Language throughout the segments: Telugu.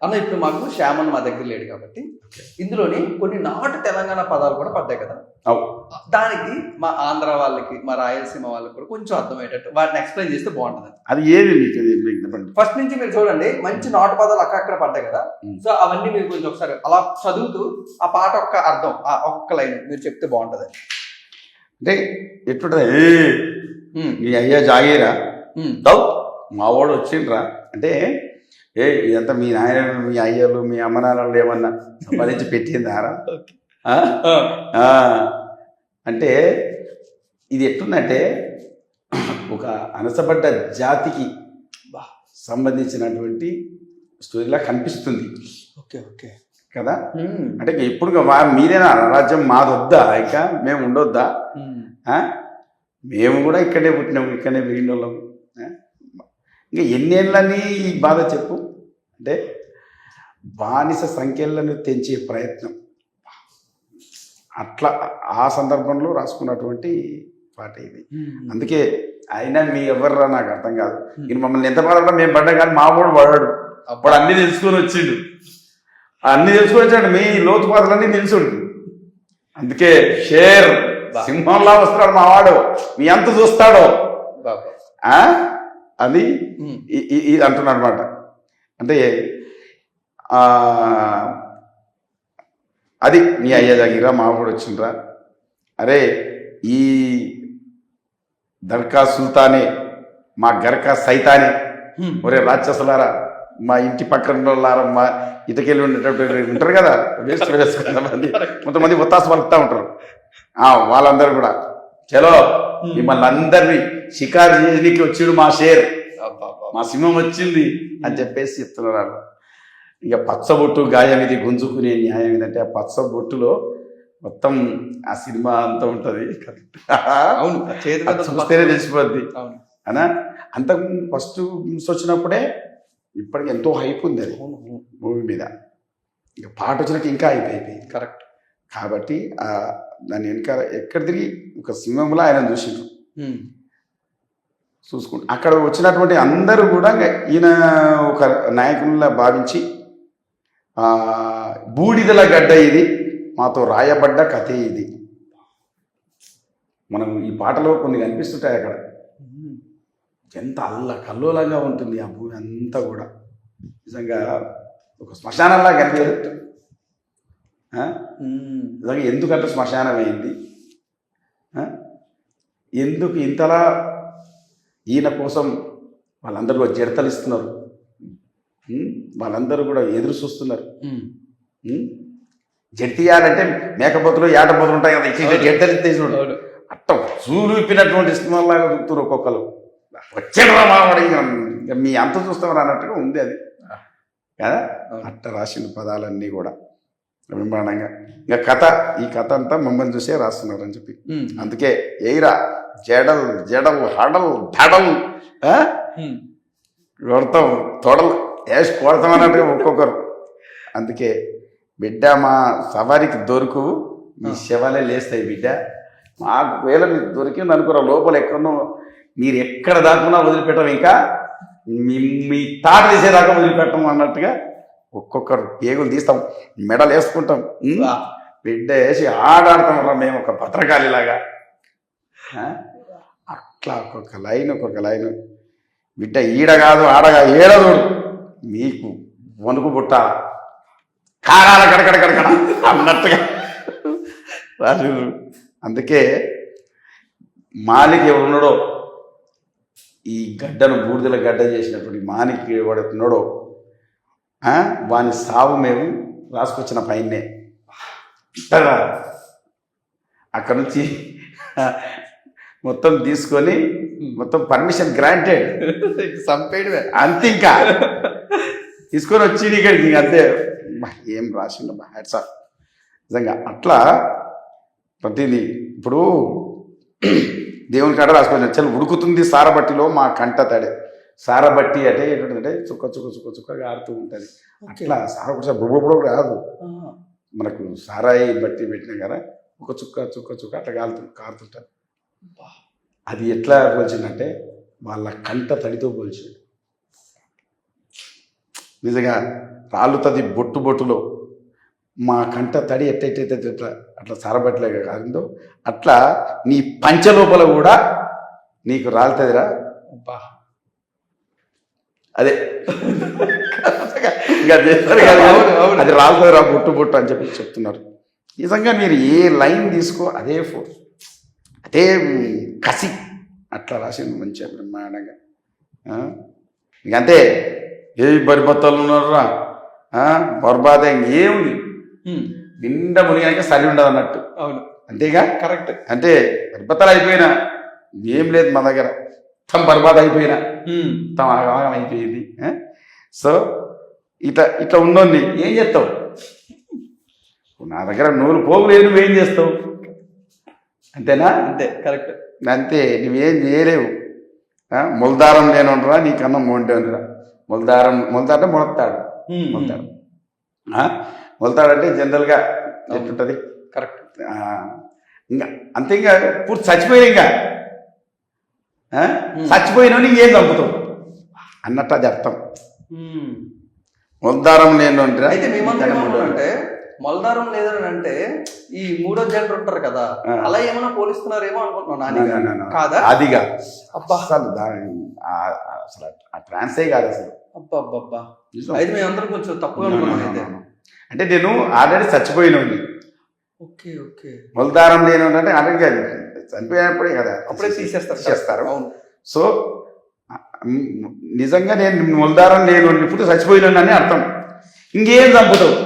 అన్న ఇప్పుడు మాకు శ్యామన్ మా దగ్గర లేడు కాబట్టి ఇందులోని కొన్ని నాటు తెలంగాణ పదాలు కూడా పడ్డాయి కదా. దానికి మా ఆంధ్ర వాళ్ళకి మా రాయలసీమ వాళ్ళకి కూడా కొంచెం అర్థమయ్యేటట్టు వాటిని ఎక్స్ప్లెయిన్ చేస్తే బాగుంటుంది. అది ఏది మీకు ఫస్ట్ నుంచి మీరు చూడండి, మంచి నాటు పదాలు అక్కడక్కడ పడ్డాయి కదా. సో అవన్నీ మీరు కొంచెం ఒకసారి అలా చదువుతూ ఆ పాట ఒక్క అర్థం ఆ ఒక్క లైన్ మీరు చెప్తే బాగుంటది. అంటే ఎట్లుంటది, మీ అయ్యా జాగీరా దౌ మా వాడు వచ్చిండ్రా అంటే, ఇదంతా మీ నాయన మీ అయ్యలు మీ అమ్మ నాన్నలు ఏమన్నా సంపాదించి పెట్టిందారా అంటే ఇది ఎట్లుందంటే ఒక అనసపడ్డ జాతికి సంబంధించినటువంటి స్టోరీలా కనిపిస్తుంది. ఓకే ఓకే కదా. అంటే ఇప్పుడు మీరేనా రాజ్యం మాదొద్దా, ఇంకా మేము ఉండొద్దా, మేము కూడా ఇక్కడే పుట్టినాము ఇక్కడే పెరిగిన వాళ్ళం, ఇంకా ఎన్నేళ్ళని ఈ బాధ చెప్పు. అంటే బానిస సంఖ్యలను తెంచే ప్రయత్నం అట్లా ఆ సందర్భంలో రాసుకున్నటువంటి పాట ఇది. అందుకే అయినా మీ ఎవర్రా నాకు అర్థం కాదు, ఈయన మమ్మల్ని ఎంత బాధపడా మేము పడ్డా కానీ మా వాడు పడాడు, అప్పుడు అన్నీ తెలుసుకొని వచ్చిండు, అన్నీ తెలుసుకొని వచ్చాడు, మీ లోతుపాతలన్నీ తెలుసుండు. అందుకే షేర్ సింహంలా వస్తున్నాడు మా వాడు, మీ ఎంత చూస్తాడో అది అంటున్నాడు అనమాట. అంటే అది నీ అయ్య జాగిరా మా వాడు వచ్చిండ్రా, అరే ఈ దర్కా సుల్తానే మా గర్కా సైతానే, ఒరే రాక్షసులారా మా ఇంటి పక్కన మా ఇటకెళ్ళి ఉండేటప్పుడు ఉంటారు కదా కొంతమంది ఒత్తాసు పలుకుతూ ఉంటారు, వాళ్ళందరూ కూడా చలో మిమ్మల్ని అందరినీ షికారు చేయడానికి వచ్చిండు మా షేర్, మా సింహం వచ్చింది అని చెప్పేసి చెప్తున్నారు. ఇక పచ్చబొట్టు గాయం ఇది గుంజుకునే న్యాయం ఏంటంటే ఆ పచ్చబొట్టులో మొత్తం ఆ సినిమా అంతా ఉంటుంది. చూస్తేనే తెలిసిపోద్ది అనా. అంతకు ఫస్ట్ వచ్చినప్పుడే ఇప్పటికి ఎంతో హైప్ ఉంది అది మూవీ మీద, ఇక పాట వచ్చినాక ఇంకా హైప్ అయిపోయింది. కరెక్ట్. కాబట్టి దాని వెనకాల ఎక్కడ తిరిగి ఒక సింహంలో ఆయన చూసిండ్రు, చూసుకుంటూ అక్కడ వచ్చినటువంటి అందరూ కూడా ఈయన ఒక నాయకునిలా భావించి బూడిదల గడ్డ ఇది మాతో రాయబడ్డ కథే ఇది. మనం ఈ పాటలో కొన్ని కనిపిస్తుంటాయి అక్కడ, ఎంత కల్లోలంగా ఉంటుంది ఆ భూమి అంతా కూడా, నిజంగా ఒక శ్మశానంలా కనిపించదు. నిజంగా ఎందుకంటే శ్మశానం అయింది, ఎందుకు ఇంతలా ఈయన కోసం వాళ్ళందరూ కూడా జడతలు ఇస్తున్నారు, వాళ్ళందరూ కూడా ఎదురు చూస్తున్నారు. జడ్తీయాలంటే మేకపోతులు ఏటపోతులు ఉంటాయి కదా, ఇచ్చి జడతలు ఇస్తేసాడు అట్ట చూలు ఇప్పినటువంటి సినిమాలాగా చూస్తున్నారు ఒక్కొక్కరు. వచ్చేరా మావాడు ఇంకా మీ అంత చూస్తామని అన్నట్టుగా ఉంది అది కదా. అట్ట రాసిన పదాలన్నీ కూడా బ్రహ్మాండంగా. ఇంకా ఈ కథ అంతా మమ్మల్ని చూసే రాస్తున్నారు అని చెప్పి, అందుకే ఎయిరా జడల్ జడల్ హడల్ ధడల్ కొడతాం తొడలు వేసి కొడతాం అన్నట్టుగా ఒక్కొక్కరు. అందుకే బిడ్డ మా సవారికి దొరుకు మీ శవాలే లేస్తాయి బిడ్డ, మాకు వేళ మీకు దొరికింది అనుకురా లోపల ఎక్కడో మీరు ఎక్కడ దాకున్నా వదిలిపెట్టం, ఇంకా మీ తాట తీసేదాకా వదిలిపెట్టం అన్నట్టుగా ఒక్కొక్కరు పేగులు తీస్తాం, మెడలు వేసుకుంటాం, బిడ్డ వేసి ఆడాడతాం రా మేము ఒక భద్రకాళిలాగా. అట్లా ఒక్కొక్క లైన్ బిడ్డ ఈడ కాదు ఆడగా ఏడదు మీకు వణుకు పుట్ట కారాల కడకడ అన్నట్టుగా రాజు. అందుకే మాలిక్ ఎవడున్నాడో, ఈ గడ్డను బూడిదల గడ్డ చేసినటువంటి మాలిక్ ఎవడున్నాడో వాని సావు మేము రాసుకొచ్చిన పైనే. అక్కడ నుంచి మొత్తం తీసుకొని మొత్తం పర్మిషన్ గ్రాంటెడ్ సంపేయడమే అంతే, ఇంకా తీసుకొని వచ్చి ఇక్కడికి అంతే. ఏం రాసిండు హ్యాట్స్ ఆఫ్ నిజంగా. అట్లా ప్రతిదీ ఇప్పుడు దేవుని కాడ రాసుకొని చలు ఉడుకుతుంది సారబట్టిలో మా కంట తడే. సారబట్టి అంటే ఏంటంటే చుక్క చుక్క చుక్క చుక్కగా ఆడుతూ ఉంటుంది. అట్లా సార బుబ్బుడు రాదు మనకు, సారాయి బట్టి పెట్టినా కదా ఒక చుక్క చుక్క చుక్క అట్లా కారుతుంటుంది. అది ఎట్లా పోల్చిందంటే వాళ్ళ కంట తడితో పోల్చింది. నిజంగా రాలుతుంది బొట్టు బొట్టులో మా కంట తడి ఎట్టయితే అట్లా సారబట్టలేక కాదో అట్లా నీ పంచ లోపల కూడా నీకు రాలుతుందిరా. అబ్బా. అదే ఇంకా చేస్తారు కదా, అవును, అవును. అది రాలుతుందిరా బొట్టు బొట్టు అని చెప్పి చెప్తున్నారు. నిజంగా మీరు ఏ లైన్ తీసుకో అదే ఫోర్స్, అదే కసి అట్లా రాసింది మంచిగా బ్రహ్మాండంగా. ఇంకంతే ఏ బరిబత్తాలు ఉన్నారా బర్బాద ఏముంది నిండా మునిగాక సరి ఉండదు అన్నట్టు. అవును, అంతేగా, కరెక్ట్. అంటే బరిబత్తాలు అయిపోయినా ఏం లేదు మా దగ్గర, తమ బర్బాద్ అయిపోయినా తమ ఆగం అయిపోయింది. సో ఇట్లా ఇట్లా ఉన్నోన్ని ఏం చేస్తావు? నా దగ్గర 100 పోగులు నువ్వేం చేస్తావు? అంతేనా? అంతే, కరెక్ట్. అంతే, నువ్వేం చేయలేవు. మొలదారం లేనుండరా నీకన్నా మోంటేనరా. మొలదారం అంటే మొలతాడు. మొలతాడంటే జనరల్గా ఎట్లుంటుంది? కరెక్ట్. ఇంకా అంతే, ఇంకా పూర్తి చచ్చిపోయినా ఇంకా చచ్చిపోయినా ఇంకేం చంపుతావు అన్నట్టు అది అర్థం. మొలదారం లేనుంటరా. అయితే మేమంటే మొలదారం లేదని అంటే ఈ 3వ జెండర్ ఉంటారు కదా, అలా ఏమైనా పోలిస్తున్నారేమో అనుకుంటున్నాను. కాదా? అదిగా అబ్బా, అసలు అసలు ఆ ట్రాన్సే కాదు అసలు. అబ్బా. అయితే మేమందరం కొంచెం తప్పుగా అనుకున్నాం. అయితే అంటే నేను ఆల్రెడీ చచ్చిపోయినోడిని. Okay, okay. మొలదారం లేని అంటే ఆల్రెడీ కాదు, చనిపోయినప్పుడే కదా అప్పుడే తీసేస్తారు. సో నిజంగా నేను మొలదారం లేని ఇప్పుడు చచ్చిపోయినోడిని అని అర్థం. ఇంకేం చంపుతావు?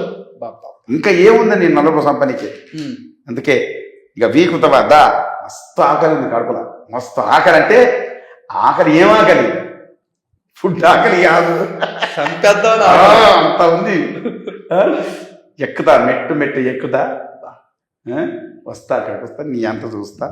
ఇంకా ఏముంది నేను నలుపు సంపనికి? అందుకే ఇక వీకుతావా దా, మస్తు ఆకలి ఉంది కడుపులా, మస్తు ఆకలి. అంటే ఆకలి ఏం ఆకలి? ఫుడ్ ఆకలి కాదు, అంత ఉంది. ఎక్కుతా మెట్టు ఎక్కుతా, వస్తా అక్కడికి వస్తా, నీ అంత చూస్తా.